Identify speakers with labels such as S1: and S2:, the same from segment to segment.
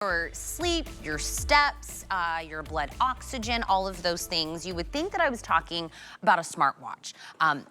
S1: Your sleep, your steps, your blood oxygen, all of those things. You would think that I was talking about a smartwatch.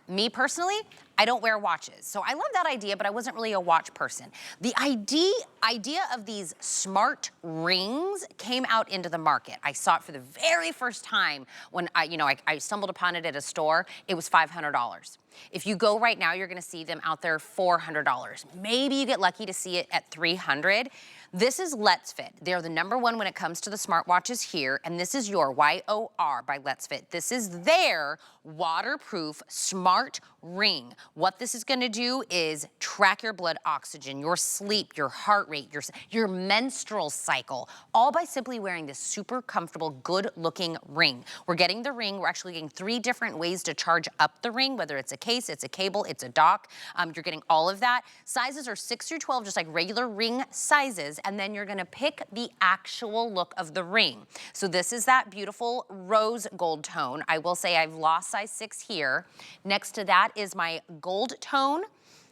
S1: Me personally, I don't wear watches. So I love that idea, but I wasn't really a watch person. The idea of these smart rings came out into the market. I saw it for the very first time when I stumbled upon it at a store. It was $500. If you go right now, you're gonna see them out there $400. Maybe you get lucky to see it at $300. This is Letsfit. They're the #1 when it comes to the smartwatches here, and this is YoR, Y-O-R by Letsfit. This is their waterproof smart ring. What this is gonna do is track your blood oxygen, your sleep, your heart rate, your menstrual cycle, all by simply wearing this super comfortable, good-looking ring. We're getting the ring. We're actually getting 3 different ways to charge up the ring, whether it's a case, it's a cable, it's a dock. You're getting all of that. Sizes are 6 through 12, just like regular ring sizes, and then you're gonna pick the actual look of the ring. So this is that beautiful rose gold tone. I will say I've lost size 6 here. Next to that is my gold tone.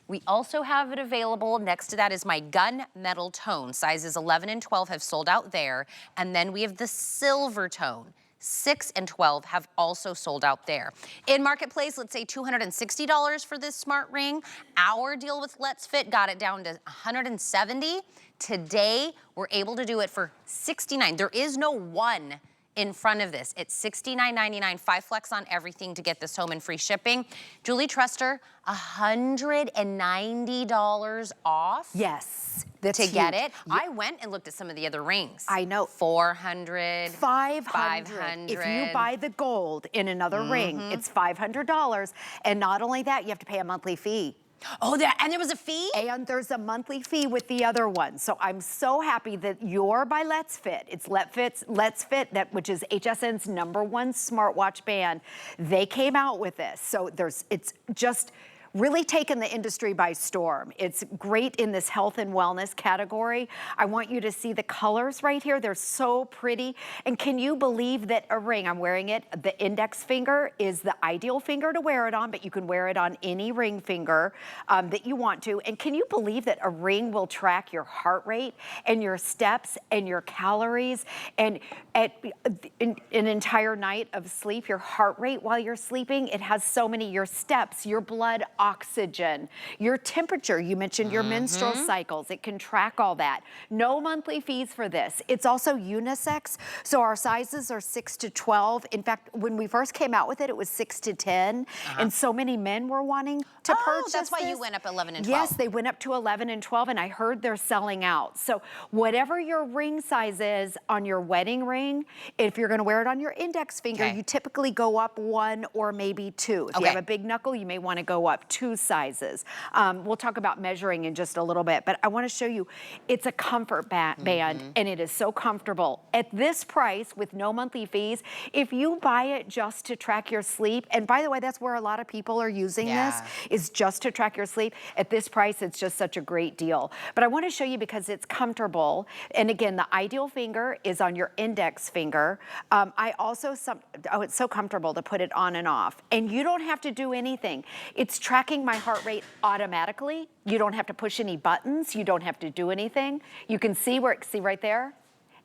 S1: We also have it available. Next to that is my gunmetal tone. Sizes 11 and 12 have sold out there. And then we have the silver tone. 6 and 12 have also sold out there. In Marketplace, let's say $260 for this smart ring. Our deal with Letsfit got it down to $170. Today, we're able to do it for $69. There is no one in front of this. It's $69.99, 5 flex on everything to get this home and free shipping. Julie Truster, $190 off.
S2: Yes, that's
S1: to get
S2: huge.
S1: it. I went and looked at some of the other rings.
S2: I know.
S1: 400,
S2: 500. If you buy the gold in another ring, it's $500. And not only that, you have to pay a monthly fee.
S1: Oh, and there was a fee?
S2: And there's a monthly fee with the other one. So I'm so happy that YoR by Letsfit, it's Letsfit, which is HSN's #1 smartwatch band. They came out with this. So it's just really taken the industry by storm. It's great in this health and wellness category. I want you to see the colors right here. They're so pretty. And can you believe that a ring, I'm wearing it, the index finger is the ideal finger to wear it on, but you can wear it on any ring finger that you want to. And can you believe that a ring will track your heart rate and your steps and your calories and an entire night of sleep, your heart rate while you're sleeping? It has so many, your steps, your blood oxygen, your temperature. You mentioned your menstrual cycles. It can track all that. No monthly fees for this. It's also unisex. So our sizes are 6 to 12. In fact, when we first came out with it, it was 6 to 10. And so many men were wanting to purchase
S1: that's why
S2: this.
S1: you went up 11 and 12.
S2: Yes, they went up to 11 and 12, and I heard they're selling out. So whatever your ring size is on your wedding ring, if you're gonna wear it on your index finger, you typically go up 1 or maybe 2. If you have a big knuckle, you may wanna go up 2 sizes. We'll talk about measuring in just a little bit, but I wanna show you, it's a comfort band, and it is so comfortable. At this price, with no monthly fees, if you buy it just to track your sleep, and by the way, that's where a lot of people are using this, is just to track your sleep. At this price, it's just such a great deal. But I wanna show you because it's comfortable, and again, the ideal finger is on your index finger. It's so comfortable to put it on and off, and you don't have to do anything. It's tracking my heart rate automatically. You don't have to push any buttons. You don't have to do anything. You can see right there?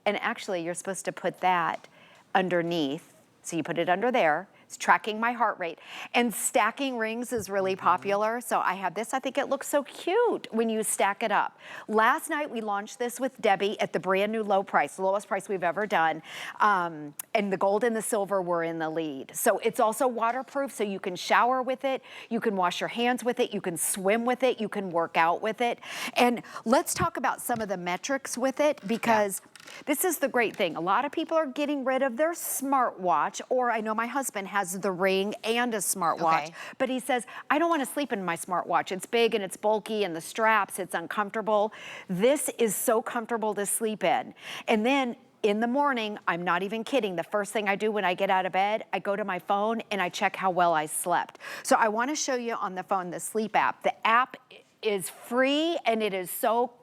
S2: And actually, you're supposed to put that underneath. So you put it under there. It's tracking my heart rate. And stacking rings is really popular. So I have this. I think it looks so cute when you stack it up. Last night, we launched this with Debbie at the brand new low price, the lowest price we've ever done. And the gold and the silver were in the lead. So it's also waterproof, so you can shower with it. You can wash your hands with it. You can swim with it. You can work out with it. And let's talk about some of the metrics with it, because this is the great thing. A lot of people are getting rid of their smartwatch, or I know my husband has the ring and a smartwatch, but he says, I don't want to sleep in my smartwatch. It's big and it's bulky and the straps, it's uncomfortable. This is so comfortable to sleep in. And then in the morning, I'm not even kidding, the first thing I do when I get out of bed, I go to my phone and I check how well I slept. So I want to show you on the phone the sleep app. The app is free and it is so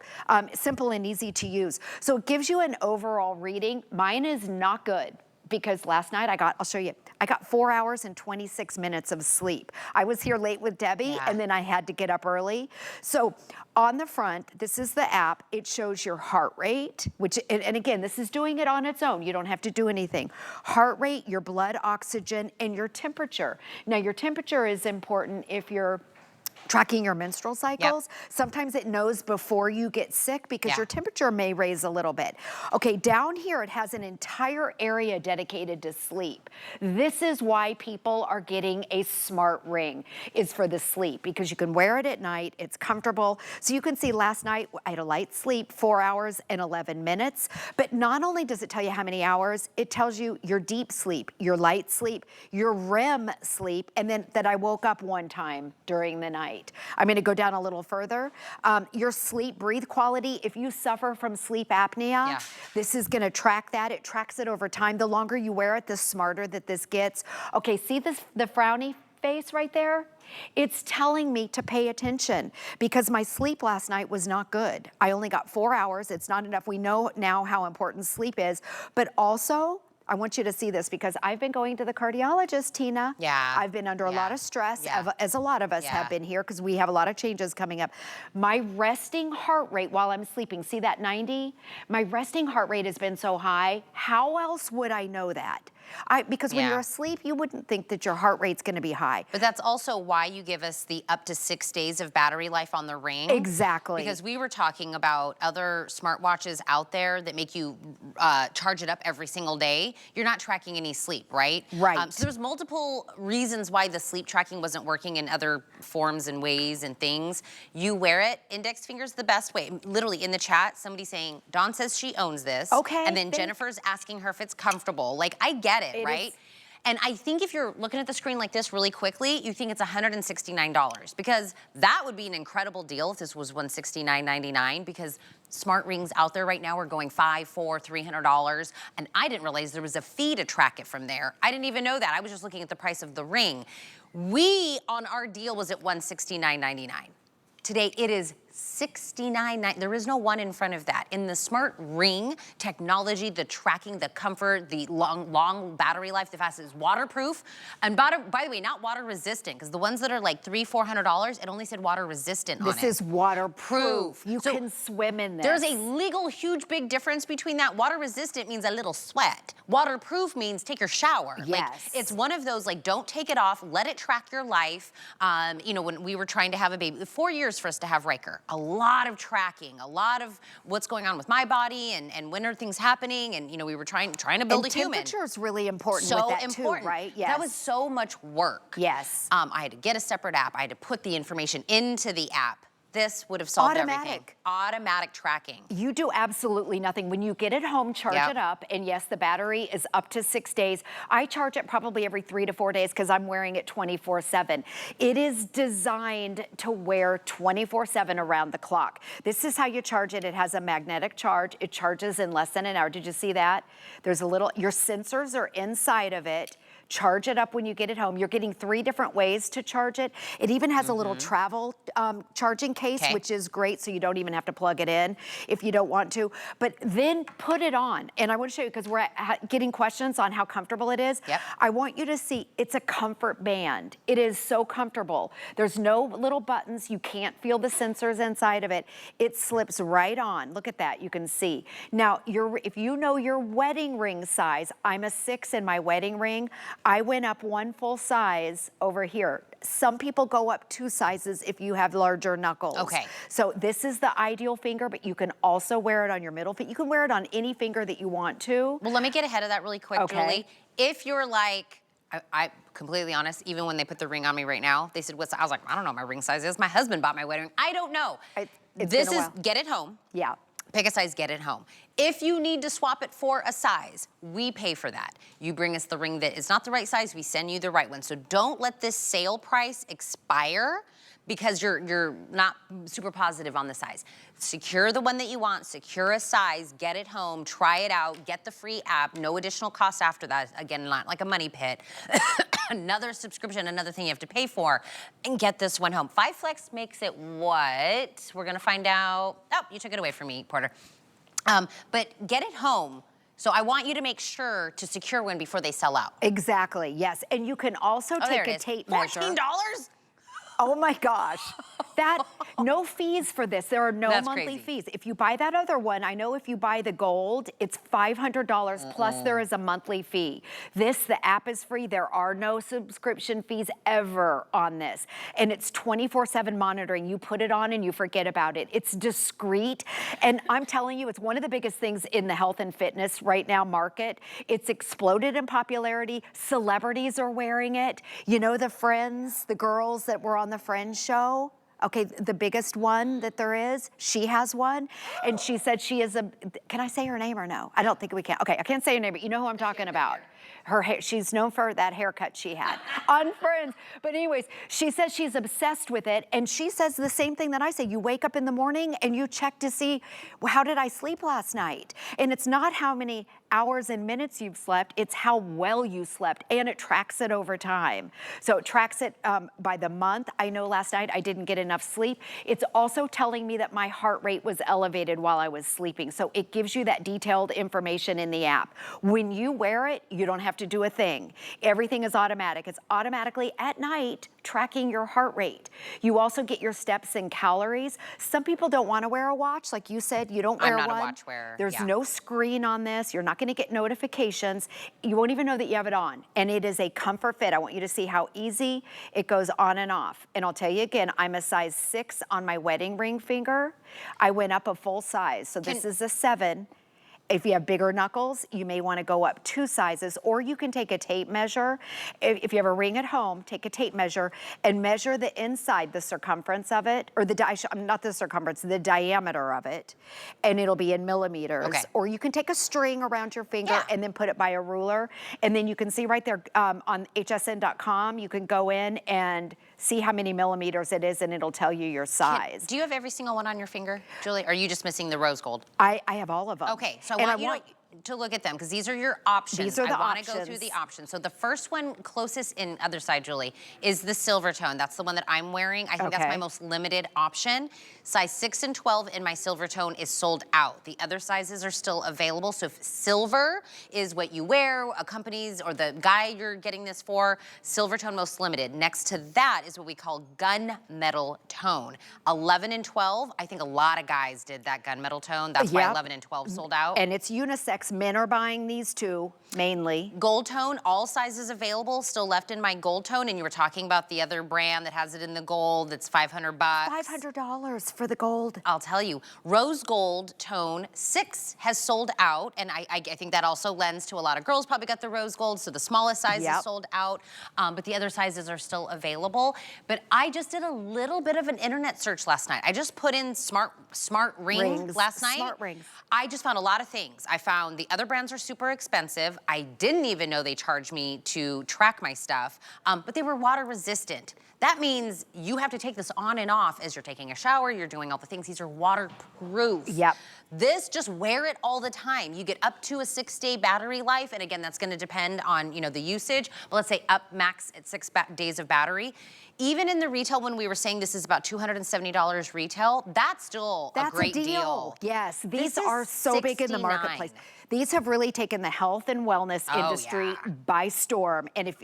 S2: simple and easy to use. So it gives you an overall reading. Mine is not good, because last night I'll show you, I got 4 hours and 26 minutes of sleep. I was here late with Debbie and then I had to get up early. So on the front, this is the app. It shows your heart rate, which, and again, this is doing it on its own. You don't have to do anything. Heart rate, your blood oxygen, and your temperature. Now your temperature is important if you're tracking your menstrual cycles. Sometimes it knows before you get sick because your temperature may raise a little bit. Okay, down here it has an entire area dedicated to sleep. This is why people are getting a smart ring, is for the sleep, because you can wear it at night, it's comfortable. So you can see last night I had a light sleep, 4 hours and 11 minutes. But not only does it tell you how many hours, it tells you your deep sleep, your light sleep, your REM sleep, and then that I woke up one time during the night. I'm gonna go down a little further. Your sleep breathe quality, if you suffer from sleep apnea, this is gonna track that. It tracks it over time. The longer you wear it, the smarter that this gets. Okay, see this, the frowny face right there? It's telling me to pay attention because my sleep last night was not good. I only got 4 hours. It's not enough. We know now how important sleep is, but also, I want you to see this because I've been going to the cardiologist, Tina. I've been under a lot of stress, as a lot of us have been here because we have a lot of changes coming up. My resting heart rate while I'm sleeping, see that 90? My resting heart rate has been so high. How else would I know that? Because when you're asleep, you wouldn't think that your heart rate's gonna be high.
S1: But that's also why you give us the up to 6 days of battery life on the ring.
S2: Exactly.
S1: Because we were talking about other smartwatches out there that make you charge it up every single day. You're not tracking any sleep, right?
S2: Right.
S1: So there's multiple reasons why the sleep tracking wasn't working in other forms and ways and things. You wear it, index finger's the best way. Literally in the chat, somebody saying, Dawn says she owns this.
S2: Okay.
S1: And then Jennifer's asking her if it's comfortable. Like, I get it, right? And I think if you're looking at the screen like this really quickly, you think it's $169 because that would be an incredible deal if this was $169.99 because smart rings out there right now are going $500, $400, $300. And I didn't realize there was a fee to track it from there. I didn't even know that. I was just looking at the price of the ring. We, on our deal, was at $169.99. Today, it is $69.99. There is no one in front of that. In the smart ring technology, the tracking, the comfort, the long battery life, the fastest, waterproof. And by the way, not water resistant, because the ones that are like $300, $400, it only said water resistant on it.
S2: This is waterproof. You can swim in this.
S1: There's a legal, huge, big difference between that. Water resistant means a little sweat. Waterproof means take your shower.
S2: Yes.
S1: Like, it's one of those, like, don't take it off, let it track your life. You know, when we were trying to have a baby, 4 years for us to have Riker. A lot of tracking, a lot of what's going on with my body and when are things happening, and you know, we were trying to build a human.
S2: Temperature is really important
S1: So
S2: with that
S1: important,
S2: too, right? Yes.
S1: That was so much work.
S2: Yes.
S1: I had to get a separate app. I had to put the information into the app. This would have solved everything. Automatic tracking.
S2: You do absolutely nothing. When you get it home, charge it up. And yes, the battery is up to 6 days. I charge it probably every 3 to 4 days because I'm wearing it 24/7. It is designed to wear 24/7 around the clock. This is how you charge it. It has a magnetic charge. It charges in less than an hour. Did you see that? There's a little, your sensors are inside of it. Charge it up when you get it home. You're getting 3 different ways to charge it. It even has a little travel charging case, which is great, so you don't even have to plug it in if you don't want to. But then put it on. And I want to show you, because we're getting questions on how comfortable it is. I want you to see, it's a comfort band. It is so comfortable. There's no little buttons. You can't feel the sensors inside of it. It slips right on. Look at that. You can see. Now, if you know your wedding ring size, I'm a 6 in my wedding ring. I went up 1 full size over here. Some people go up 2 sizes if you have larger knuckles.
S1: Okay.
S2: So this is the ideal finger, but you can also wear it on your middle finger. You can wear it on any finger that you want to.
S1: Well, let me get ahead of that really quick, Julie. If you're like, I completely honest, even when they put the ring on me right now, they said, what's, I was like, I don't know what my ring size is. My husband bought my wedding ring. I don't know. This is get it home.
S2: Yeah.
S1: Pick a size, get it home. If you need to swap it for a size, we pay for that. You bring us the ring that is not the right size, we send you the right one. So don't let this sale price expire because you're not super positive on the size. Secure the one that you want, secure a size, get it home, try it out, get the free app, no additional cost after that. Again, not like a money pit. Another subscription, another thing you have to pay for, and get this one home. 5 Flex makes it what? We're gonna find out. Oh, you took it away from me, Porter. But get it home. So I want you to make sure to secure one before they sell out.
S2: Exactly, yes. And you can also take a tape measure.
S1: $14?
S2: Oh my gosh. No fees for this. There are no monthly fees. If you buy that other one, I know if you buy the gold, it's $500 plus there is a monthly fee. The app is free. There are no subscription fees ever on this. And it's 24/7 monitoring. You put it on and you forget about it. It's discreet. And I'm telling you, it's one of the biggest things in the health and fitness right now market. It's exploded in popularity. Celebrities are wearing it. You know, the Friends, the girls that were on the Friends show? Okay, the biggest one that there is, she has one. And she said she is can I say her name or no? I don't think we can. Okay, I can't say her name, but you know who I'm talking about. Her hair, she's known for that haircut she had on Friends. But anyways, she says she's obsessed with it. And she says the same thing that I say. You wake up in the morning and you check to see, well, how did I sleep last night? And it's not how many hours and minutes you've slept, it's how well you slept. And it tracks it over time. So it tracks it by the month. I know last night I didn't get enough sleep. It's also telling me that my heart rate was elevated while I was sleeping. So it gives you that detailed information in the app. When you wear it, you don't have to do a thing. Everything is automatic. It's automatically at night tracking your heart rate. You also get your steps and calories. Some people don't want to wear a watch. Like you said, you don't wear one.
S1: I'm not a watch wearer.
S2: There's no screen on this. You're not going to get notifications. You won't even know that you have it on. And it is a comfort fit. I want you to see how easy it goes on and off. And I'll tell you again, I'm a size 6 on my wedding ring finger. I went up a full size. So this is a 7. If you have bigger knuckles, you may want to go up 2 sizes, or you can take a tape measure. If you have a ring at home, take a tape measure and measure the inside, the circumference of it, or not the circumference, the diameter of it, and it'll be in millimeters.
S1: Okay.
S2: Or you can take a string around your finger and then put it by a ruler, and then you can see right there on hsn.com, you can go in and see how many millimeters it is, and it'll tell you your size.
S1: Do you have every single one on your finger, Julie? Or are you just missing the rose gold?
S2: I have all of them.
S1: Okay, so I want you to look at them because these are your options.
S2: These are the
S1: options. I want to go through the options. So the first one closest in other side, Julie, is the silver tone. That's the one that I'm wearing. I think that's my most limited option. Size 6 and 12 in my silver tone is sold out. The other sizes are still available. So if silver is what you wear, companies or the guy you're getting this for, silver tone most limited. Next to that is what we call gunmetal tone. 11 and 12, I think a lot of guys did that gunmetal tone. That's why 11 and 12 sold out.
S2: And it's unisex. Men are buying these too, mainly.
S1: Gold tone, all sizes available, still left in my gold tone. And you were talking about the other brand that has it in the gold. That's $500.
S2: $500 for the gold.
S1: I'll tell you, rose gold tone 6 has sold out. And I think that also lends to a lot of girls probably got the rose gold. So the smallest size is sold out. But the other sizes are still available. But I just did a little bit of an internet search last night. I just put in smart ring last night.
S2: Smart rings.
S1: I just found a lot of things. I found the other brands are super expensive. I didn't even know they charged me to track my stuff, but they were water resistant. That means you have to take this on and off as you're taking a shower, you're doing all the things. These are waterproof.
S2: Yep.
S1: This, just wear it all the time. You get up to a 6-day battery life, and again, that's gonna depend on the usage, but let's say up max at 6 days of battery. Even in the retail, when we were saying this is about $270 retail, that's still a great deal.
S2: Yes, these are so big in the marketplace. These have really taken the health and wellness industry by storm. And if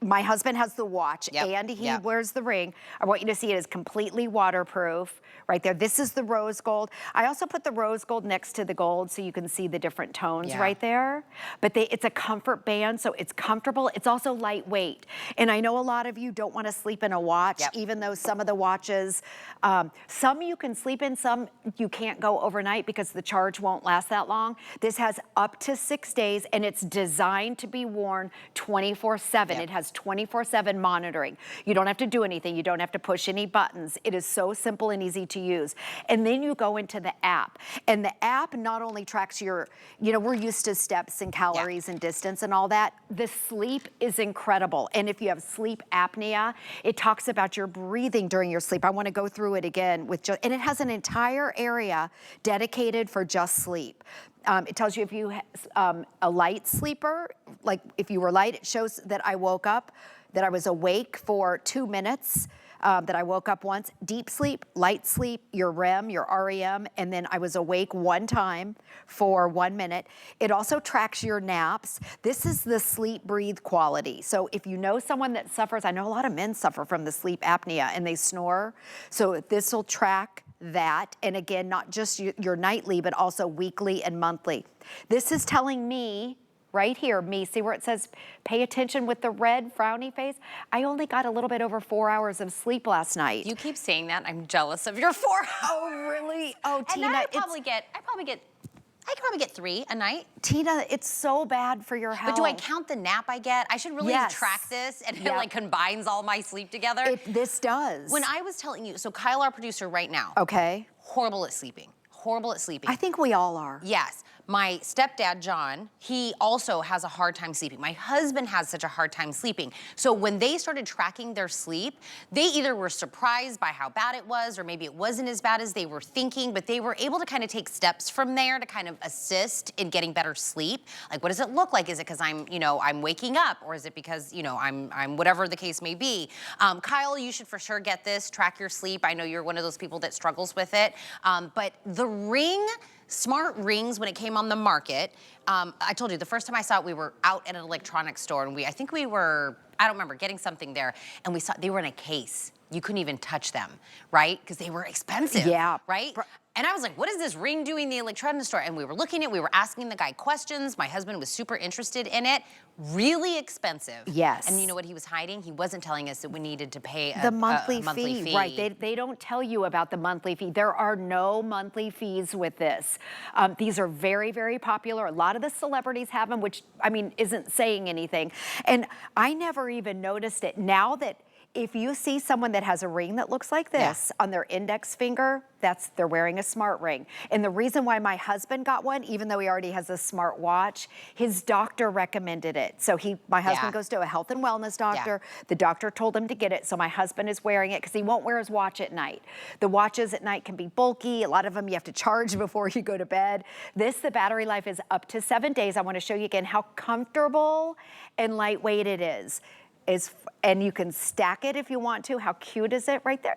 S2: my husband has the watch and he wears the ring, I want you to see it is completely waterproof right there. This is the rose gold. I also put the rose gold next to the gold so you can see the different tones right there. But it's a comfort band, so it's comfortable. It's also lightweight. And I know a lot of you don't want to sleep in a watch, even though some of the watches, some you can sleep in, some you can't go overnight because the charge won't last that long. This has up to 6 days, and it's designed to be worn 24/7. It has 24/7 monitoring. You don't have to do anything. You don't have to push any buttons. It is so simple and easy to use. And then you go into the app, and the app not only tracks your, we're used to steps and calories and distance and all that. The sleep is incredible. And if you have sleep apnea, it talks about your breathing during your sleep. I want to go through it again and it has an entire area dedicated for just sleep. It tells you if you a light sleeper, like if you were light, it shows that I woke up, that I was awake for 2 minutes. that I woke up once. Deep sleep, light sleep, your REM, your REM, and then I was awake one time for 1 minute. It also tracks your naps. This is the sleep breathe quality. So if you know someone that suffers, I know a lot of men suffer from the sleep apnea and they snore. So this will track that. And again, not just your nightly, but also weekly and monthly. This is telling me right here, me, see where it says pay attention with the red frowny face? I only got a little bit over 4 hours of sleep last night.
S1: You keep saying that. I'm jealous of your 4 hours.
S2: Oh, really? Oh, Tina,
S1: and I could probably get 3 a night.
S2: Tina, it's so bad for your health.
S1: But do I count the nap I get? I should really track this, and it like combines all my sleep together.
S2: This does.
S1: When I was telling you, so Kyle, our producer right now,
S2: okay,
S1: horrible at sleeping. Horrible at sleeping.
S2: I think we all are.
S1: Yes. My stepdad, John, he also has a hard time sleeping. My husband has such a hard time sleeping. So when they started tracking their sleep, they either were surprised by how bad it was, or maybe it wasn't as bad as they were thinking, but they were able to kind of take steps from there to kind of assist in getting better sleep. Like, what does it look like? Is it because I'm waking up, or is it because, I'm whatever the case may be? Kyle, you should for sure get this, track your sleep. I know you're one of those people that struggles with it. But the Ring, Smart Rings, when it came on the market, I told you the first time I saw it, we were out at an electronics store, and I think we were, I don't remember, getting something there, and we saw they were in a case. You couldn't even touch them, right? Because they were expensive, right? And I was like, what is this ring doing in the electronics store? And we were looking at it, we were asking the guy questions. My husband was super interested in it. Really expensive.
S2: Yes.
S1: And you know what he was hiding? He wasn't telling us that we needed to pay
S2: the
S1: a
S2: monthly
S1: fee.
S2: Right, they don't tell you about the monthly fee. There are no monthly fees with this. These are very, very popular. A lot of the celebrities have them, which, I mean, isn't saying anything. And I never even noticed it. Now that if you see someone that has a ring that looks like this on their index finger, they're wearing a smart ring. And the reason why my husband got one, even though he already has a smart watch, his doctor recommended it. So my husband goes to a health and wellness doctor. The doctor told him to get it. So my husband is wearing it because he won't wear his watch at night. The watches at night can be bulky. A lot of them you have to charge before you go to bed. The battery life is up to 7 days. I want to show you again how comfortable and lightweight it is. And you can stack it if you want to. How cute is it right there?